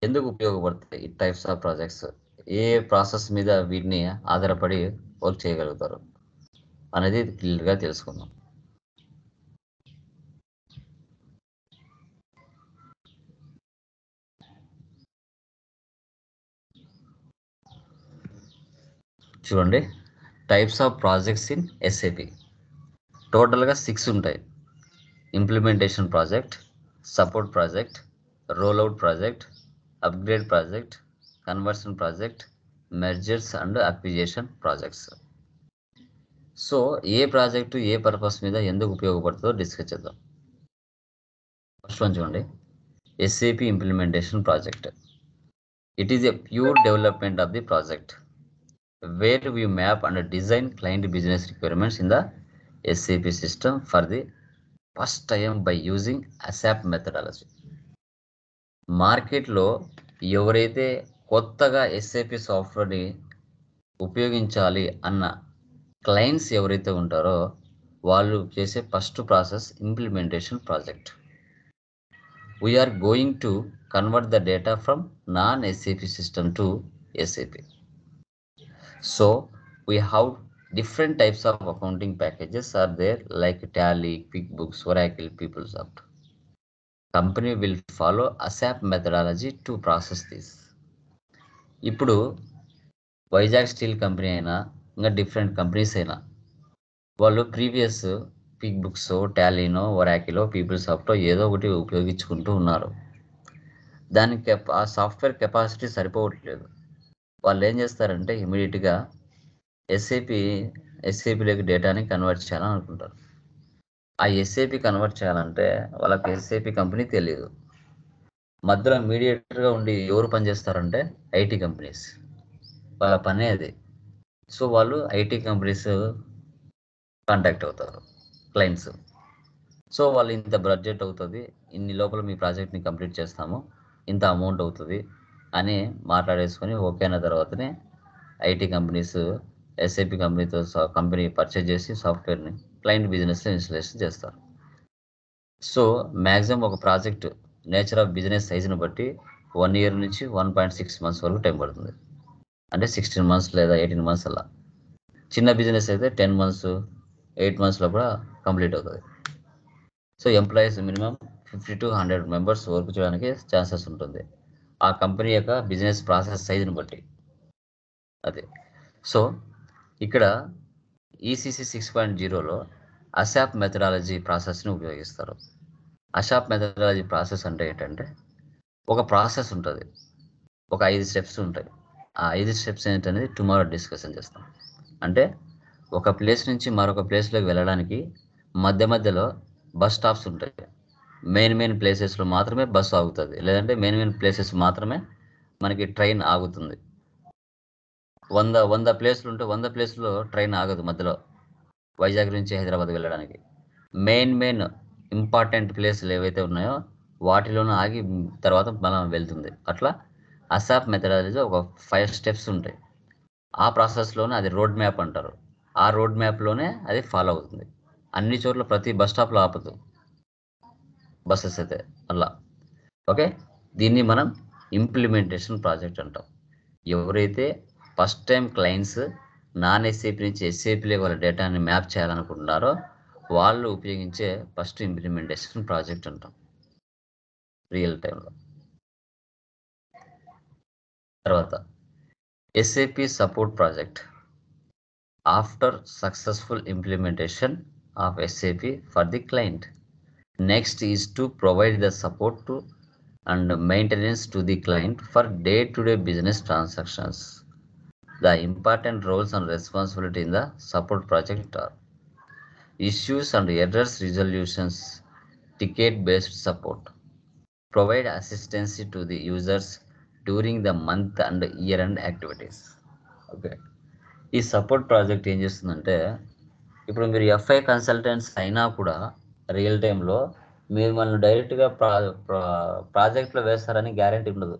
ఎందుకు ఉపయోగపడతాయి ఈ టైప్స్ ఆఫ్ ప్రాజెక్ట్స్, ఏ ప్రాసెస్ మీద వీటిని ఆధారపడి వర్క్ చేయగలుగుతారు అనేది క్లియర్గా తెలుసుకుందాం. చూడండి, types of projects in SAP టోటల్గా 6 ఉంటాయి. Implementation project, support project, rollout project, upgrade project, conversion project, mergers and acquisition projects. So ఏ ప్రాజెక్టు ఏ పర్పస్ మీద ఎందుకు ఉపయోగపడుతుందో డిస్కస్ చేద్దాం. ఫస్ట్ వన్ చూడండి, SAP implementation project. It is a pure development of the project where we map and design client business requirements in the SAP system for the first time by using ASAP methodology. మార్కెట్లో ఎవరైతే కొత్తగా SAP సాఫ్ట్వేర్ని ఉపయోగించాలి అన్న clients ఎవరైతే ఉంటారో వాళ్ళు చేసే first process implementation project. We are going to convert the data from non SAP system to SAP. So we have different types of accounting packages are there like Tally, QuickBooks, Oracle, PeopleSoft. Company will follow ASAP methodology to process this. ఇప్పుడు Vizag steel company అయినా ఇంకా different companies అయినా వాళ్ళు previous QuickBooks, టాలీనో, ఒరాకిలో, పీపుల్సాఫ్టో ఏదో ఒకటి ఉపయోగించుకుంటూ ఉన్నారు. దానికి ఆ సాఫ్ట్వేర్ కెపాసిటీ సరిపోవట్లేదు. వాళ్ళు ఏం చేస్తారంటే ఇమీడియట్గా ఎస్ఏపిలోకి డేటాని కన్వర్ట్ చేయాలని అనుకుంటారు. ఆ ఎస్ఏపి కన్వర్ట్ చేయాలంటే వాళ్ళకి ఎస్ఏపి కంపెనీ తెలియదు. మధ్యలో మీడియేటర్గా ఉండి ఎవరు పనిచేస్తారంటే ఐటీ కంపెనీస్. వాళ్ళ పనే అది. సో వాళ్ళు ఐటీ కంపెనీస్ కాంటాక్ట్ అవుతారు క్లయింట్స్. సో వాళ్ళు ఇంత బడ్జెట్ అవుతుంది, ఇన్ని లోపల మీ ప్రాజెక్ట్ని కంప్లీట్ చేస్తాము, ఇంత అమౌంట్ అవుతుంది అని మాట్లాడేసుకొని ఓకే అయిన తర్వాతనే IT companies SAP company purchase చేసి సాఫ్ట్వేర్ని క్లయింట్ బిజినెస్లో ఇన్స్టలేషన్ చేస్తారు. సో మ్యాక్సిమం ఒక ప్రాజెక్ట్ నేచర్ ఆఫ్ బిజినెస్ సైజుని బట్టి 1 year నుంచి 1.6 months వరకు టైం పడుతుంది. అంటే 16 months లేదా 18 months అలా. చిన్న బిజినెస్ అయితే 10 months, 8 monthsలో కూడా కంప్లీట్ అవుతుంది. So employees minimum 50 to 100 members work చేయడానికి ఛాన్సెస్ ఉంటుంది ఆ కంపెనీ యొక్క బిజినెస్ ప్రాసెస్ సైజుని బట్టి. అదే. సో ఇక్కడ ఈసీసీ 6.0లో అసాప్ మెథడాలజీ ప్రాసెస్ని ఉపయోగిస్తారు. అసాప్ మెథడాలజీ ప్రాసెస్ అంటే ఏంటంటే ఒక ప్రాసెస్ ఉంటుంది, ఒక 5 steps ఉంటాయి. ఆ 5 steps ఏంటనేది టుమారో డిస్కషన్ చేస్తాం. అంటే ఒక ప్లేస్ నుంచి మరొక ప్లేస్లోకి వెళ్ళడానికి మధ్యలో బస్ స్టాప్స్ ఉంటాయి. మెయిన్ ప్లేసెస్లో మాత్రమే బస్సు ఆగుతుంది, లేదంటే మెయిన్ ప్లేసెస్ మాత్రమే మనకి ట్రైన్ ఆగుతుంది. 100 ప్లేస్లు ఉంటే 100 ప్లేస్లో ట్రైన్ ఆగదు మధ్యలో వైజాగ్ నుంచి హైదరాబాద్ వెళ్ళడానికి. మెయిన్ ఇంపార్టెంట్ ప్లేస్లు ఏవైతే ఉన్నాయో వాటిలోనూ ఆగి తర్వాత మనం వెళ్తుంది. అట్లా అసాప్ మెథడాలజీ ఒక 5 steps ఉంటాయి. ఆ ప్రాసెస్లోనే అది రోడ్ మ్యాప్ అంటారు. ఆ రోడ్ మ్యాప్లోనే అది ఫాలో అవుతుంది. అన్ని చోట్ల ప్రతి బస్ స్టాప్లో ఆపదు బస్సెస్ అయితే అలా. ఓకే, దీన్ని మనం ఇంప్లిమెంటేషన్ ప్రాజెక్ట్ అంటాం. ఎవరైతే first time clients non SAP నుంచి ఎస్ఏపిలోకి వాళ్ళ డేటాని మ్యాప్ చేయాలనుకుంటున్నారో వాళ్ళు ఉపయోగించే ఫస్ట్ ఇంప్లిమెంటేషన్ ప్రాజెక్ట్ అంటాం రియల్ టైంలో. తర్వాత SAP support project. After successful implementation of SAP for the client, next is to provide the support to and maintenance to the client for day to day business transactions. The important roles and responsibility in the support project are issues and errors resolutions, ticket-based support, provide assistance to the users during the month and year-end activities. Okay, ఈ support project ఏం చేస్తుందంటే ఇప్పుడు మీరు FI consultants అయినా కూడా real టైంలో మీరు మనల్ని డైరెక్ట్గా ప్రాజెక్ట్లో వేస్తారని గ్యారంటీ ఉండదు.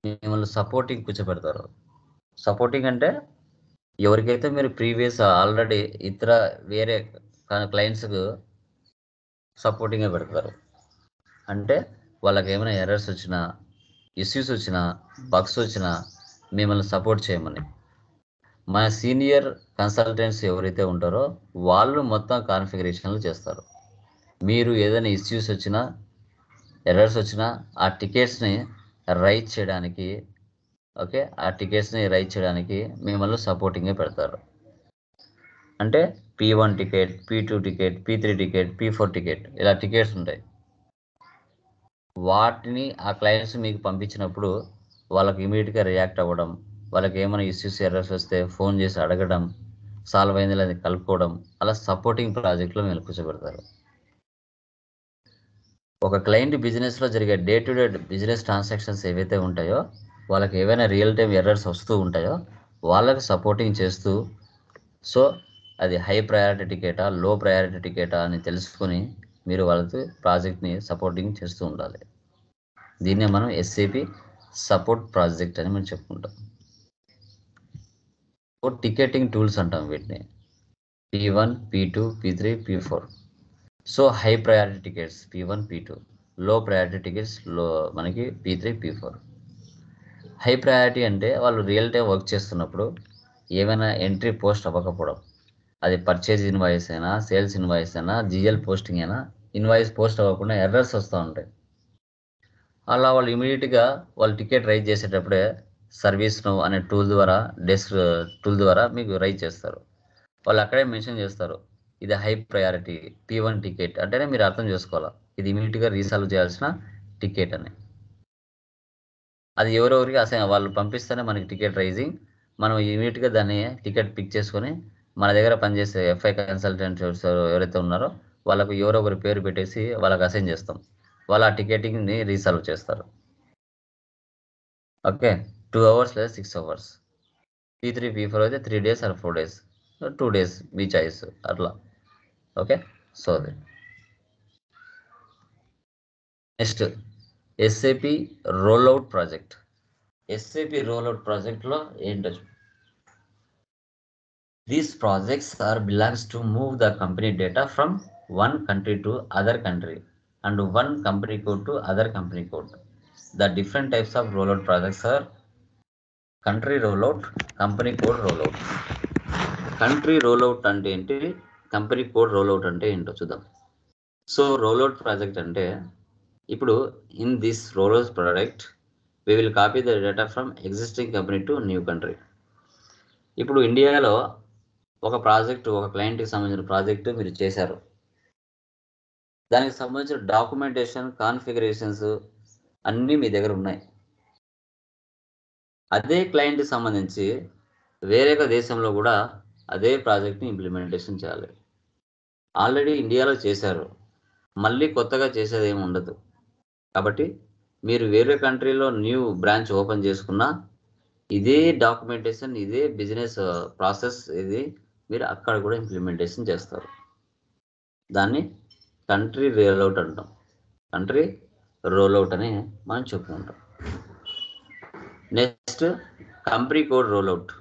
మిమ్మల్ని సపోర్టింగ్ కూర్చోబెడతారు. సపోర్టింగ్ అంటే ఎవరికైతే మీరు ప్రీవియస్ ఆల్రెడీ ఇతర వేరే క్లయింట్స్కు సపోర్టింగ్గా పెడతారు. అంటే వాళ్ళకి ఏమైనా ఎర్రర్స్ వచ్చినా, ఇష్యూస్ వచ్చినా, బగ్స్ వచ్చినా మిమ్మల్ని సపోర్ట్ చేయమని. మన సీనియర్ కన్సల్టెంట్స్ ఎవరైతే ఉంటారో వాళ్ళు మొత్తం కాన్ఫిగరేషన్లు చేస్తారు. మీరు ఏదైనా ఇష్యూస్ వచ్చినా, ఎర్రర్స్ వచ్చినా ఆ టికెట్స్ని రైట్ చేయడానికి, ఓకే, ఆ టికెట్స్ని రైట్ చేయడానికి మిమ్మల్ని సపోర్టింగ్గా పెడతారు. అంటే P1 ticket, P2 ticket, P3 ticket, P4 ticket, ఇలా టికెట్స్ ఉంటాయి. వాటిని ఆ క్లయింట్స్ మీకు పంపించినప్పుడు వాళ్ళకి ఇమీడియట్గా రియాక్ట్ అవ్వడం, వాళ్ళకి ఏమైనా ఇష్యూస్ ఎర్రర్స్ వస్తే ఫోన్ చేసి అడగడం, సాల్వ్ అయింది లేదా కలుపుకోవడం, అలా సపోర్టింగ్ ప్రాజెక్ట్లో మీరు కూర్చోబెడతారు. ఒక క్లయింట్ బిజినెస్లో జరిగే day to day business transactions ఏవైతే ఉంటాయో, వాళ్ళకి ఏవైనా రియల్ టైం ఎర్రర్స్ వస్తూ ఉంటాయో వాళ్ళకి సపోర్టింగ్ చేస్తూ, సో అది హై ప్రయారిటీ టికెటా, లో ప్రయారిటీ టికెటా అని తెలుసుకొని మీరు వాళ్ళకి ప్రాజెక్ట్ని సపోర్టింగ్ చేస్తూ ఉండాలి. దీన్నే మనం ఎస్ఏపి సపోర్ట్ ప్రాజెక్ట్ అని మనం చెప్పుకుంటాం. టికెటింగ్ టూల్స్ అంటాం వీటిని. P1, P2, P3, P4. So high priority tickets P1, P2, low priority tickets మనకి P3, P4. హై ప్రయారిటీ అంటే వాళ్ళు రియల్ టైం వర్క్ చేస్తున్నప్పుడు ఏమైనా ఎంట్రీ పోస్ట్ అవ్వకపోవడం, అది పర్చేజ్ ఇన్వాయిస్ అయినా, సేల్స్ ఇన్వాయిస్ అయినా, జిఎల్ పోస్టింగ్ అయినా, ఇన్వాయిస్ పోస్ట్ అవ్వకుండా ఎర్రర్స్ వస్తూ ఉంటాయి. అలా వాళ్ళు ఇమీడియట్గా వాళ్ళు టికెట్ రైజ్ చేసేటప్పుడే సర్వీస్ నౌ అనే డెస్క్ టూల్ ద్వారా మీకు రైజ్ చేస్తారు. వాళ్ళు అక్కడే మెన్షన్ చేస్తారు, ఇది హై ప్రయారిటీ P1 టికెట్ అంటేనే మీరు అర్థం చేసుకోవాలి ఇది ఇమీడియట్గా రీసాల్వ్ చేయాల్సిన టికెట్ అని. అది ఎవరెవరికి వాళ్ళు పంపిస్తేనే మనకి టికెట్ రైజింగ్, మనం ఇమీడియట్గా దాన్ని టికెట్ పిక్ చేసుకొని మన దగ్గర పనిచేసే FI కన్సల్టెంట్స్ ఎవరైతే ఉన్నారో వాళ్ళకు ఎవరొకరి పేరు పెట్టేసి వాళ్ళకి అసైన్ చేస్తాం. వాళ్ళు ఆ టికెటింగ్ని రీసాల్వ్ చేస్తారు. ఓకే, 2 అవర్స్ లేదా 6 అవర్స్, P3, P4 అయితే 3 days ఆర్ 4 days, 2 days మీ చాయిస్ అట్లా. ఓకే, సో అది next SAP rollout project. SAP rollout ప్రాజెక్ట్లో ఏంటో these projects are belongs to move the company data from one country to other country and one company code to other company code. The different types of rollout projects are country rollout, company code rollout. Country rollout అంటే ఏంటి, company code rollout అంటే ఏంటో చూద్దాం. So rollout project అంటే, ఇప్పుడు in this rollout project we will copy the data from existing company to new country. ఇప్పుడు ఇండియాలో ఒక క్లయింట్కి సంబంధించిన ప్రాజెక్టు మీరు చేశారు. దానికి సంబంధించిన డాక్యుమెంటేషన్, కాన్ఫిగరేషన్స్ అన్నీ మీ దగ్గర ఉన్నాయి. అదే క్లయింట్కి సంబంధించి వేరే ఒక దేశంలో కూడా అదే ప్రాజెక్ట్ని ఇంప్లిమెంటేషన్ చేయాలి. ఆల్రెడీ ఇండియాలో చేశారు, మళ్ళీ కొత్తగా చేసేది ఏమి ఉండదు. కాబట్టి మీరు వేరే కంట్రీలో న్యూ బ్రాంచ్ ఓపెన్ చేసుకున్నా ఇదే డాక్యుమెంటేషన్, ఇదే బిజినెస్ ప్రాసెస్ ఇది మీరు అక్కడ కూడా ఇంప్లిమెంటేషన్ చేస్తారు. దాన్ని కంట్రీ రోల్అవుట్ అంటాం. కంట్రీ రోల్అవుట్ అని మనం చెప్పుకుంటాం. Next company code rollout.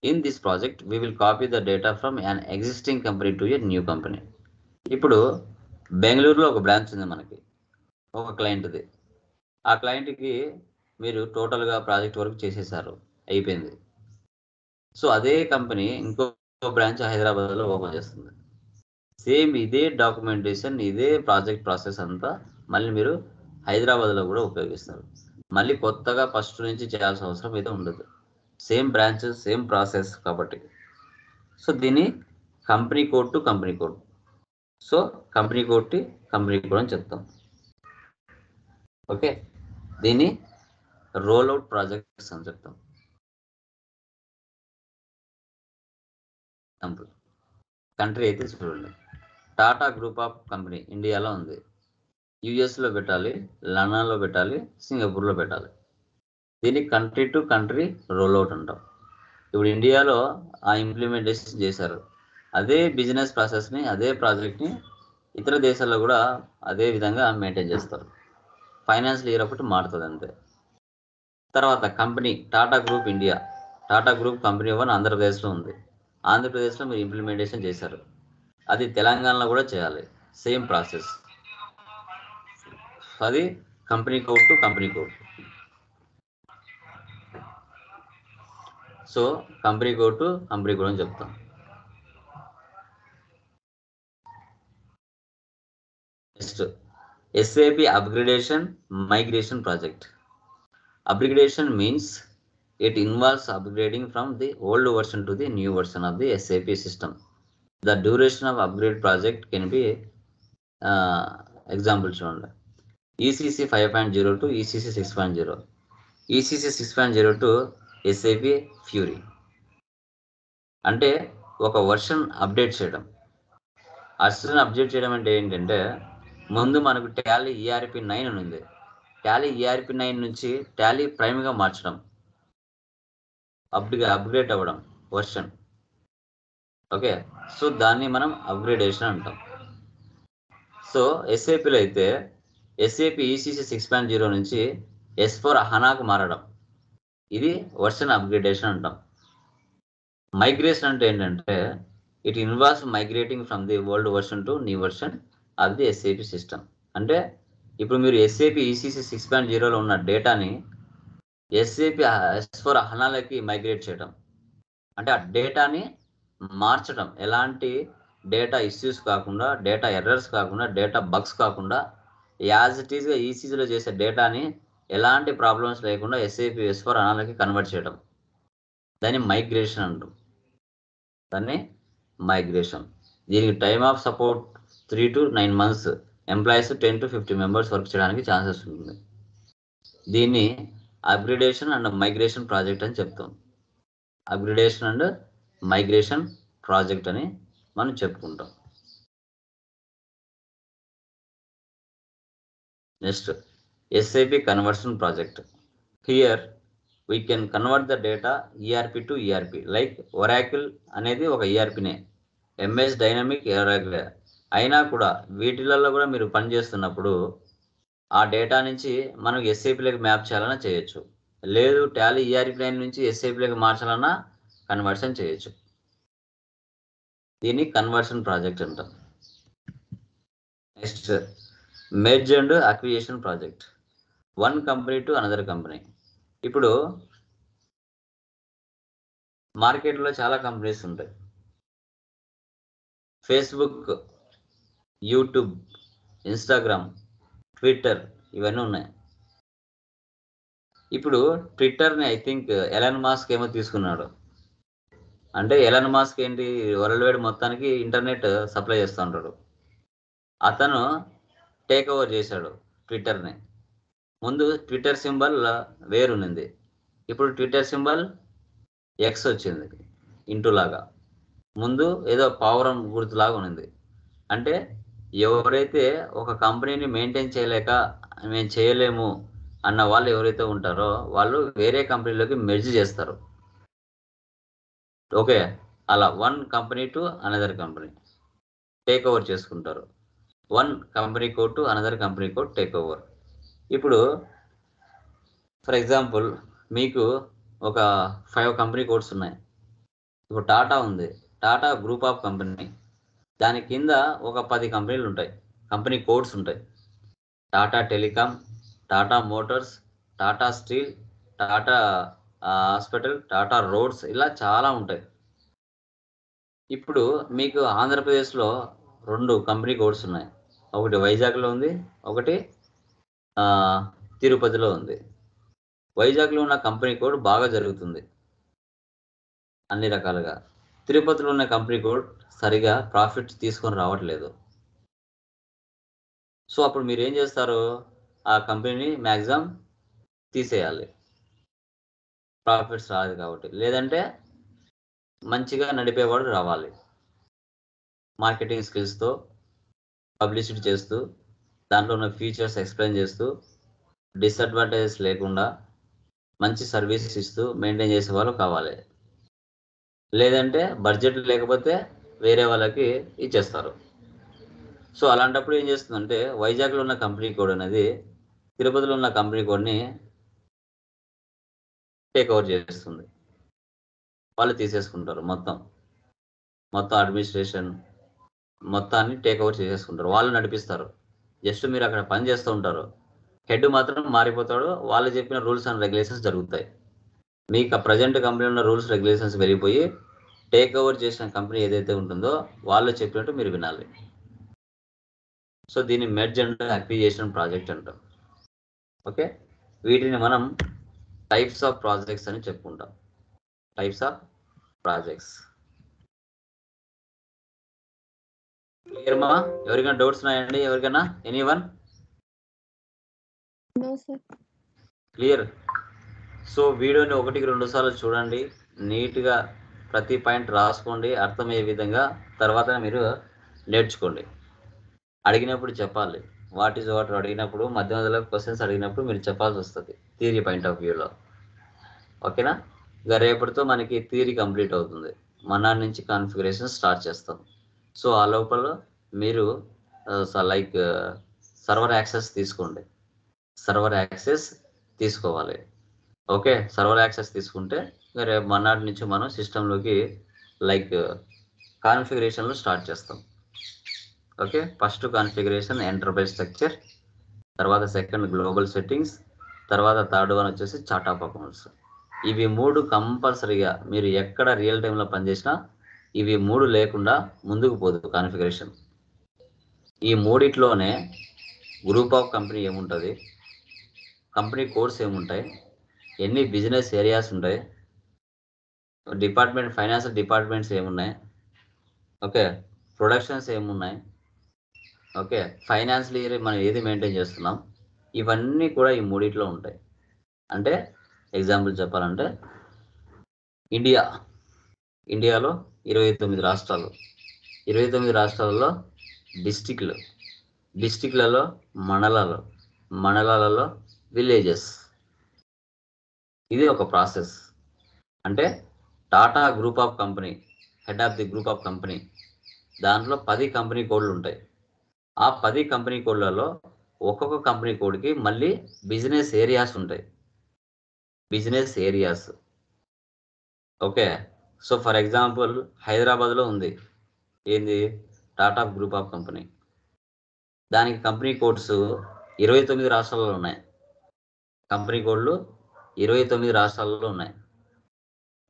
In this project we will copy the data from an existing company to a new company. ఇప్పుడు బెంగళూరులో ఒక బ్రాంచ్ ఉంది మనకి, ఒక క్లయింట్ది. ఆ క్లయింట్కి మీరు టోటల్గా ప్రాజెక్ట్ వర్క్ చేసేసారు, అయిపోయింది. సో అదే కంపెనీ ఇంకో బ్రాంచ్ హైదరాబాద్లో ఓపెన్ చేస్తుంది. సేమ్ ఇదే డాక్యుమెంటేషన్, ఇదే ప్రాజెక్ట్ ప్రాసెస్ అంతా మళ్ళీ మీరు హైదరాబాద్లో కూడా ఉపయోగిస్తారు. మళ్ళీ కొత్తగా ఫస్ట్ నుంచి చేయాల్సిన అవసరం అయితే ఉండదు. సేమ్ బ్రాంచ్, సేమ్ ప్రాసెస్ కాబట్టి. సో దీన్ని company code to company code. So company code to company code అని చెప్తాం. ఓకే, దీన్ని రోల్అవుట్ ప్రాజెక్ట్స్ అని చెప్తాం. ఎగ్జాంపుల్ కంట్రీ అయితే చూడండి, టాటా గ్రూప్ ఆఫ్ కంపెనీ ఇండియాలో ఉంది. యుఎస్లో పెట్టాలి, లండన్లో పెట్టాలి, సింగపూర్లో పెట్టాలి. దీన్ని కంట్రీ టు కంట్రీ రోల్అవుట్ అంటాం. ఇప్పుడు ఇండియాలో ఆ ఇంప్లిమెంటేషన్ చేశారు, అదే బిజినెస్ ప్రాసెస్ని, అదే ప్రాజెక్ట్ని ఇతర దేశాల్లో కూడా అదే విధంగా మెయింటైన్ చేస్తారు. ఫైనాన్షియల్ ఇయర్ ఒకటి మారుతుంది అంతే. తర్వాత company Tata group India, Tata group company 1 ఆంధ్రప్రదేశ్లో ఉంది. ఆంధ్రప్రదేశ్లో మీరు ఇంప్లిమెంటేషన్ చేశారు, అది తెలంగాణలో కూడా చేయాలి, సేమ్ ప్రాసెస్. అది company code to company code. So company code to company code అని చెప్తాం. Next SAP upgradation migration project. Upgradation means it involves upgrading from the old version to the new version of the SAP system. The duration of upgrade project can be example చూడండి. ECC 5.0 to ECC 6.0, ECC 6.0 to SAP Fury. అంటే ఒక version update చేయడం. Version update చేయడం అంటే ఏంటంటే, ముందు మనకు Tally ERP 9 ఉంది. టాలీ ERP 9 నుంచి టాలీ ప్రైమ్గా మార్చడం, అప్గ్రేడ్ అవ్వడం వర్షన్. ఓకే, సో దాన్ని మనం అప్గ్రేడేషన్ అంటాం. సో ఎస్ఏపిలో అయితే SAP ECC 6.0 నుంచి S4HANAకు మారడం, ఇది వర్షన్ అప్గ్రేడేషన్ అంటాం. మైగ్రేషన్ అంటే ఏంటంటే, it involves migrating from the old version to new version of the SAP system. అంటే ఇప్పుడు మీరు SAP ECC 6.0లో ఉన్న డేటాని SAP S4HANAలకి మైగ్రేట్ చేయడం, అంటే ఆ డేటాని మార్చడం, ఎలాంటి డేటా ఇష్యూస్ కాకుండా, డేటా ఎర్రర్స్ కాకుండా, డేటా బగ్స్ కాకుండా, యాజ్ ఇట్ ఈస్గా ఈసీజీలో చేసే డేటాని ఎలాంటి ప్రాబ్లమ్స్ లేకుండా SAP S4HANAలకి కన్వర్ట్ చేయడం, దాన్ని మైగ్రేషన్ అంటాం. దాన్ని మైగ్రేషన్. దీనికి time of support 3 to 9 months, employees 10 to 50 members work చేయడానికి ఛాన్సెస్ ఉంటుంది. దీన్ని అప్గ్రేడేషన్ అండ్ మైగ్రేషన్ ప్రాజెక్ట్ అని చెప్తాం. అప్గ్రేడేషన్ అండ్ మైగ్రేషన్ ప్రాజెక్ట్ అని మనం చెప్పుకుంటాం. Next SAP conversion project. Here we can convert the data ERP to ERP. Like Oracle అనేది ఒక ERPనే, MS డైనమిక్ ఒరాకిల్. అయినా కూడా వీటిలలో కూడా మీరు పనిచేస్తున్నప్పుడు ఆ డేటా నుంచి మనం SAPలోకి మ్యాప్ చేయాలన్నా చేయొచ్చు, లేదు టాలీ ERP 9 నుంచి SAPలోకి మార్చాలన్నా కన్వర్షన్ చేయొచ్చు. దీన్ని కన్వర్షన్ ప్రాజెక్ట్ అంటాం. Next merge and acquisition project. One company to another company. ఇప్పుడు మార్కెట్లో చాలా కంపెనీస్ ఉంటాయి. ఫేస్బుక్, యూట్యూబ్, ఇన్స్టాగ్రామ్, ట్విట్టర్ ఇవన్నీ ఉన్నాయి. ఇప్పుడు ట్విట్టర్ని ఐ థింక్ ఎలాన్ మాస్క్ ఏమో తీసుకున్నాడు. అంటే ఎలాన్ మాస్క్ ఏంటి, వరల్డ్ వైడ్ మొత్తానికి ఇంటర్నెట్ సప్లై చేస్తూ ఉంటాడు. అతను టేక్ ఓవర్ చేశాడు ట్విట్టర్ని. ముందు ట్విట్టర్ సింబల్ వేరునింది, ఇప్పుడు ట్విట్టర్ సింబల్ ఎక్స్ వచ్చింది, ఇంటూలాగా. ముందు ఏదో పావురం గుర్తులాగా ఉన్నది. అంటే ఎవరైతే ఒక కంపెనీని మెయింటైన్ చేయలేక మేము చేయలేము అన్న వాళ్ళు ఎవరైతే ఉంటారో వాళ్ళు వేరే కంపెనీలోకి మెర్జ్ చేస్తారు. ఓకే, అలా one company to another company take over చేసుకుంటారు. One company code to another company code take over. ఇప్పుడు ఫర్ ఎగ్జాంపుల్ మీకు ఒక 5 కంపెనీ కోడ్స్ ఉన్నాయి. ఇప్పుడు టాటా ఉంది, టాటా గ్రూప్ ఆఫ్ కంపెనీ. దాని కింద ఒక 10 కంపెనీలు ఉంటాయి, కంపెనీ కోడ్స్ ఉంటాయి. Tata telecom, Tata Motors, Tata steel, Tata hospital, Tata roads, ఇలా చాలా ఉంటాయి. ఇప్పుడు మీకు ఆంధ్రప్రదేశ్లో 2 కంపెనీ కోడ్స్ ఉన్నాయి. ఒకటి వైజాగ్లో ఉంది, ఒకటి తిరుపతిలో ఉంది. వైజాగ్లో ఉన్న కంపెనీ కోడ్ బాగా జరుగుతుంది అన్ని రకాలుగా. తిరుపతిలో ఉన్న కంపెనీ కోడ్ సరిగా ప్రాఫిట్ తీసుకొని రావట్లేదు. సో అప్పుడు మీరు ఏం చేస్తారు, ఆ కంపెనీని మ్యాక్సిమం తీసేయాలి, ప్రాఫిట్స్ రాదు కాబట్టి. లేదంటే మంచిగా నడిపేవాడు రావాలి, మార్కెటింగ్ స్కిల్స్తో పబ్లిసిటీ చేస్తూ, దాంట్లో ఉన్న ఫీచర్స్ ఎక్స్ప్లెయిన్ చేస్తూ, డిసడ్వాంటేజెస్ లేకుండా మంచి సర్వీస్ ఇస్తూ మెయింటైన్ చేసే వాళ్ళు కావాలి. లేదంటే బడ్జెట్ లేకపోతే వేరే వాళ్ళకి ఇచ్చేస్తారు. సో అలాంటప్పుడు ఏం చేస్తుందంటే, వైజాగ్లో ఉన్న కంపెనీ కోడ్ అనేది తిరుపతిలో ఉన్న కంపెనీ కోడ్ని టేక్ ఓవర్ చేస్తుంది. వాళ్ళు తీసేసుకుంటారు, మొత్తం అడ్మినిస్ట్రేషన్ మొత్తాన్ని టేక్ ఓవర్ చేసేసుకుంటారు, వాళ్ళు నడిపిస్తారు. జస్ట్ మీరు అక్కడ పని చేస్తూ ఉంటారు, హెడ్ మాత్రం మారిపోతాడు, వాళ్ళు చెప్పిన రూల్స్ అండ్ రెగ్యులేషన్స్ జరుగుతాయి. మీకు ప్రజెంట్ కంపెనీ ఉన్న రూల్స్ రెగ్యులేషన్స్ వెళ్ళిపోయి టేక్ ఓవర్ చేసిన కంపెనీ ఏదైతే ఉంటుందో వాళ్ళు చెప్పినట్టు మీరు వినాలి. సో దీన్ని మెర్జ్ అండ్ అక్విజిషన్ ప్రాజెక్ట్ అంటాం. ఓకే, వీటిని మనం టైప్స్ ఆఫ్ ప్రాజెక్ట్స్ అని చెప్పుకుంటాం. Types of projects. క్లియర్ మా? ఎవరికైనా డౌట్స్ ఉన్నాయండి? ఎవరికైనా? ఎనీవన్? క్లియర్. సో వీడియోని 1-2 సార్లు చూడండి, నీట్గా ప్రతి పాయింట్ రాసుకోండి, అర్థమయ్యే విధంగా. తర్వాత మీరు నేర్చుకోండి. అడిగినప్పుడు చెప్పాలి. వాట్ ఈజ్ వాట్ అడిగినప్పుడు, మధ్య మధ్యలో క్వశ్చన్స్ అడిగినప్పుడు మీరు చెప్పాల్సి వస్తుంది థియరీ పాయింట్ ఆఫ్ వ్యూలో. ఓకేనా? ఇక రేపటితో మనకి థియరీ కంప్లీట్ అవుతుంది. మనాడు నుంచి కాన్ఫిగరేషన్ స్టార్ట్ చేస్తాం. సో ఆ లోపల మీరు లైక్ సర్వర్ యాక్సెస్ తీసుకోండి. సర్వర్ యాక్సెస్ తీసుకోవాలి. ఓకే, సర్వర్ యాక్సెస్ తీసుకుంటే రేపు మన్నాటి నుంచి మనం సిస్టంలోకి లైక్ కాన్ఫిగరేషన్లు స్టార్ట్ చేస్తాం. Okay, first configuration enterprise structure, తర్వాత సెకండ్ గ్లోబల్ సెట్టింగ్స్, తర్వాత థర్డ్ వన్ వచ్చేసి చార్ట్ ఆఫ్ అకౌంట్స్. ఇవి 3 కంపల్సరీగా మీరు ఎక్కడ రియల్ టైంలో పనిచేసినా ఇవి 3 లేకుండా ముందుకు పోదు కాన్ఫిగరేషన్. ఈ 3 గ్రూప్ ఆఫ్ కంపెనీ ఏముంటుంది, కంపెనీ కోడ్స్ ఏముంటాయి, ఎన్ని బిజినెస్ ఏరియాస్ ఉంటాయి, డిపార్ట్మెంట్ ఫైనాన్షియల్ డిపార్ట్మెంట్స్ ఏమున్నాయి, ఓకే, ప్రొడక్షన్స్ ఏమున్నాయి, ఓకే, ఫైనాన్షియల్ ఇయర్ మనం ఏది మెయింటైన్ చేస్తున్నాం, ఇవన్నీ కూడా ఈ 3 ఉంటాయి. అంటే ఎగ్జాంపుల్ చెప్పాలంటే ఇండియాలో 29 రాష్ట్రాలు, 29 రాష్ట్రాలలో డిస్టిక్లలో మండలాలలో విలేజెస్. ఇది ఒక ప్రాసెస్. అంటే Tata group of company, head of the group of company, దాంట్లో 10 కంపెనీ కోడ్లు ఉంటాయి. ఆ 10 కంపెనీ కోడ్లలో ఒక్కొక్క కంపెనీ కోడ్కి మళ్ళీ బిజినెస్ ఏరియాస్ ఉంటాయి. Business areas. Okay, so for example హైదరాబాద్లో ఉంది ఏంది, టాటా గ్రూప్ ఆఫ్ కంపెనీ. దానికి కంపెనీ కోడ్స్ 29 రాష్ట్రాలలో ఉన్నాయి. కంపెనీ కోడ్లు 29 రాష్ట్రాలలో ఉన్నాయి.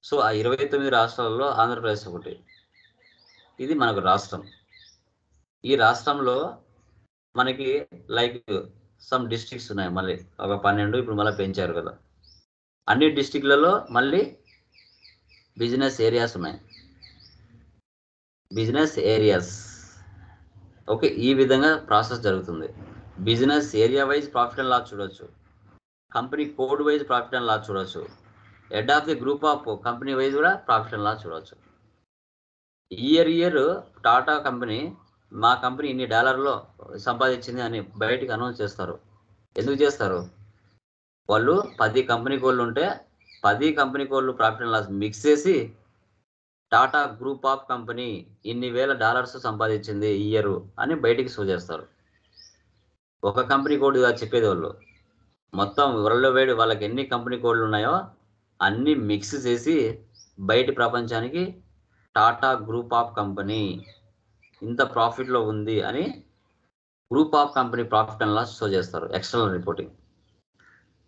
సో ఆ 29 రాష్ట్రాలలో ఆంధ్రప్రదేశ్ ఒకటి. ఇది మనకు రాష్ట్రం. ఈ రాష్ట్రంలో మనకి లైక్ సమ్ డిస్ట్రిక్ట్స్ ఉన్నాయి, మళ్ళీ ఒక 12 ఇప్పుడు మళ్ళీ పెంచారు కదా. అన్ని డిస్ట్రిక్ట్లలో మళ్ళీ బిజినెస్ ఏరియాస్ ఉన్నాయి. Business areas. ఓకే, ఈ విధంగా ప్రాసెస్ జరుగుతుంది. Business area wise profit and loss చూడొచ్చు, company code wise profit and loss చూడొచ్చు, head of the group of company wise కూడా ప్రాఫిట్ అండ్ లాస్ చూడవచ్చు. ఇయర్ టాటా కంపెనీ మా కంపెనీ ఇన్ని డాలర్లో సంపాదించింది అని బయటికి అనౌన్స్ చేస్తారు. ఎందుకు చేస్తారు? వాళ్ళు 10 కంపెనీ కోడ్లు ఉంటే 10 కంపెనీ కోడ్లు ప్రాఫిట్ అండ్ లాస్ మిక్స్ చేసి టాటా గ్రూప్ ఆఫ్ కంపెనీ ఇన్ని వేల డాలర్స్ సంపాదించింది ఇయర్ అని బయటికి షో చేస్తారు. ఒక కంపెనీ కోడ్ చెప్పేది వాళ్ళు మొత్తం వరల్డ్ వైడ్ వాళ్ళకి ఎన్ని కంపెనీ కోడ్లు ఉన్నాయో అన్ని మిక్స్ చేసి బయటి ప్రపంచానికి టాటా గ్రూప్ ఆఫ్ కంపెనీ ఇంత ప్రాఫిట్లో ఉంది అని group of company profit and loss show చేస్తారు. External reporting.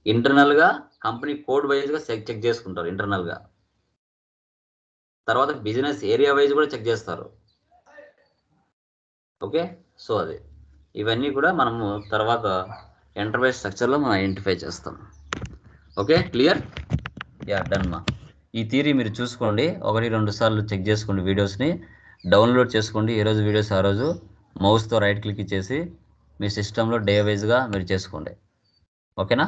ఇంటర్నల్గా కంపెనీ కోడ్ వైజ్గా చెక్ చేసుకుంటారు ఇంటర్నల్గా. తర్వాత బిజినెస్ ఏరియా వైజ్ కూడా చెక్ చేస్తారు. ఓకే, సో అది ఇవన్నీ కూడా మనము తర్వాత ఎంటర్ప్రైజ్ స్ట్రక్చర్లో మనం ఐడెంటిఫై చేస్తాం. Okay, clear? యా, డన్ మా. ఈ థియరీ మీరు చూసుకోండి, 1-2 సార్లు చెక్ చేసుకోండి, వీడియోస్ని డౌన్లోడ్ చేసుకోండి. ఏ రోజు వీడియోస్ ఆ రోజు మౌస్తో రైట్ క్లిక్ చేసి మీ సిస్టంలో డే వైజ్గా మీరు చేసుకోండి. ఓకేనా?